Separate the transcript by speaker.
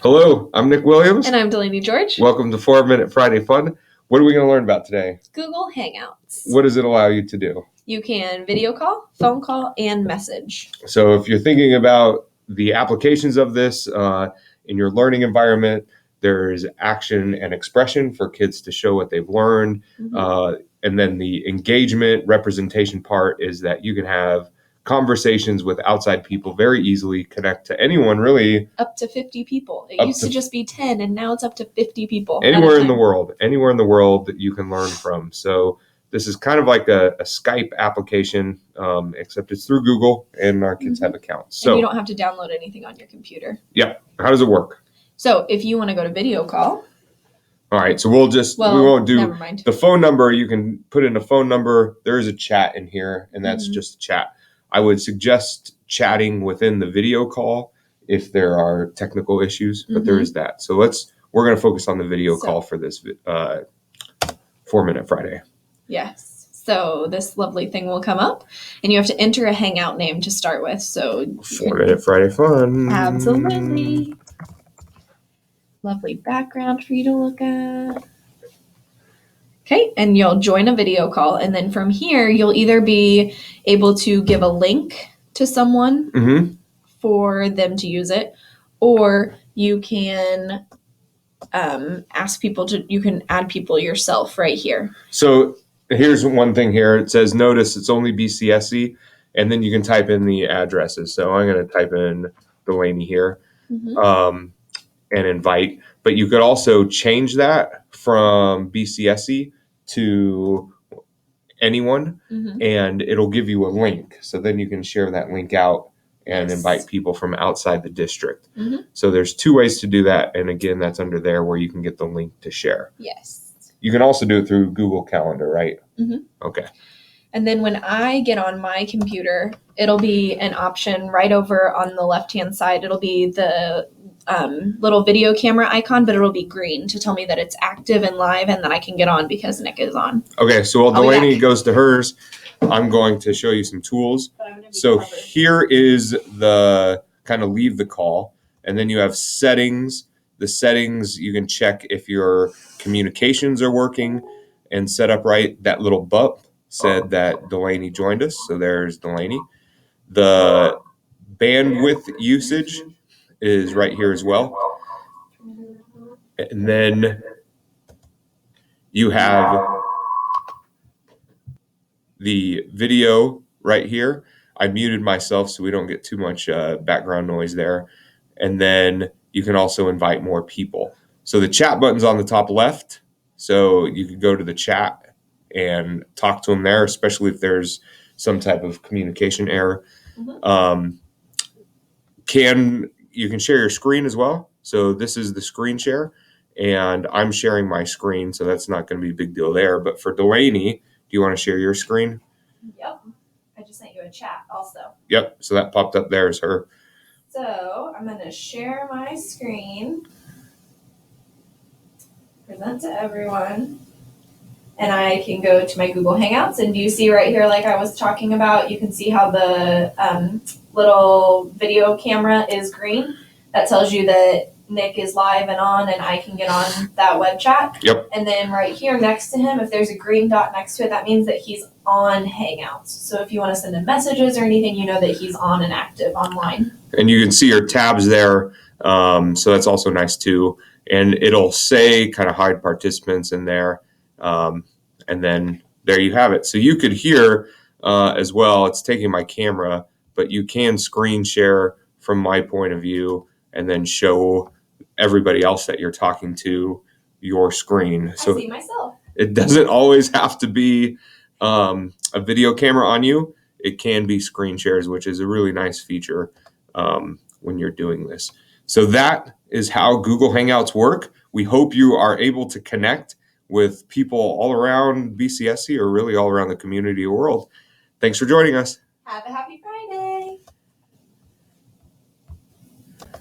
Speaker 1: Hello, I'm Nick Williams.
Speaker 2: And I'm Delaney George.
Speaker 1: Welcome to 4-Minute Friday Fun. What are we going to learn about today?
Speaker 2: Google Hangouts.
Speaker 1: What does it allow you to do?
Speaker 2: You can video call, phone call, and message.
Speaker 1: So if you're thinking about the applications of this in your learning environment, there's action and expression for kids to show what they've learned. And then the engagement representation part is that you can have conversations with outside people very easily, connect to anyone really.
Speaker 2: Up to 50 people. It used to just be 10, and now it's up to 50 people.
Speaker 1: Anywhere in the world that you can learn from. So this is kind of like a Skype application, except it's through Google, and our kids have accounts. So
Speaker 2: and you don't have to download anything on your computer.
Speaker 1: Yeah. How does it work?
Speaker 2: So if you want to go to video call.
Speaker 1: All right. So we won't do
Speaker 2: never mind.
Speaker 1: The phone number. You can put in a phone number. There is a chat in here, and that's just a chat. I would suggest chatting within the video call if there are technical issues, but there is that. So we're going to focus on the video call for this 4-Minute Friday.
Speaker 2: Yes. So this lovely thing will come up, and you have to enter a Hangout name to start with. So
Speaker 1: 4-Minute Friday Fun.
Speaker 2: Absolutely. Lovely background for you to look at. Okay, and you'll join a video call, and then from here, you'll either be able to give a link to someone for them to use it, or you can ask people you can add people yourself right here.
Speaker 1: So here's one thing here. It says, notice it's only BCSC, and then you can type in the addresses. So I'm going to type in Delaney here and invite. But you could also change that from BCSC to anyone, and it'll give you a link. So then you can share that link out and invite people from outside the district. So there's two ways to do that. And again, that's under there where you can get the link to share.
Speaker 2: Yes.
Speaker 1: You can also do it through Google Calendar, right? Okay.
Speaker 2: And then when I get on my computer, it'll be an option right over on the left-hand side. It'll be the little video camera icon, but it'll be green to tell me that it's active and live and that I can get on because Nick is on.
Speaker 1: Okay, so while Delaney goes to hers, I'm going to show you some tools. So here is the kind of leave the call, and then you have settings. The settings, you can check if your communications are working and set up right. That little bump said that Delaney joined us, so there's Delaney. The bandwidth usage is right here as well. And then you have the video right here. I muted myself so we don't get too much background noise there. And then you can also invite more people. So the chat button's on the top left. So you could go to the chat and talk to them there, especially if there's some type of communication error. You can share your screen as well. So this is the screen share, and I'm sharing my screen, so that's not going to be a big deal there. But for Delaney, do you want to share your screen?
Speaker 2: Yep. I just sent you a chat also.
Speaker 1: Yep. So that popped up there as her.
Speaker 2: So I'm going to share my screen, present to everyone, and I can go to my Google Hangouts. And do you see right here, like I was talking about, you can see how the little video camera is green. That tells you that Nick is live and on, and I can get on that web chat.
Speaker 1: Yep.
Speaker 2: And then right here next to him, if there's a green dot next to it, that means that he's on Hangouts. So if you want to send him messages or anything, you know that he's on and active online. And
Speaker 1: you can see your tabs there. So that's also nice too. And it'll say kind of hide participants in there. And then there you have it. So you could hear as well, it's taking my camera, but you can screen share from my point of view and then show everybody else that you're talking to your screen. So
Speaker 2: I see myself.
Speaker 1: It doesn't always have to be a video camera on you. It can be screen shares, which is a really nice feature when you're doing this. So that is how Google Hangouts work. We hope you are able to connect with people all around BCSC or really all around the community or world. Thanks for joining us.
Speaker 2: Have a happy Friday.